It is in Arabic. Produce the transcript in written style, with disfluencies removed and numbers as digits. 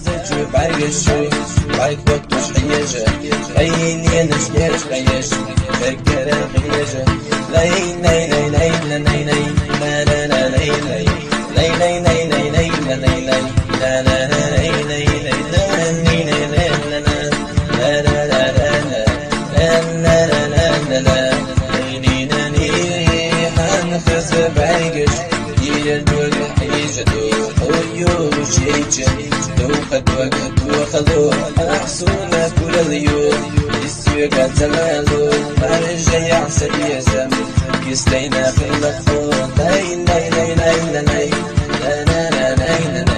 زجو برگشو باید وقتش خیجه خیلی نشگرش خیش فکر خیجه لی لی لی لی لی لی لی لا لا لا لی لی لی لی لی لی لی لی لی لا لا لا لی لی لی لا لی لی لی لا لا لا لا لا لا لا لا خز برگش یه دور حیجه دو خیو شیچه دو خدوه دو خلو احسونا كل اليوم يستوى زمالو مرجع يعسل يزم يستينا في الخوض لا لا لا لا لا لا لا لا لا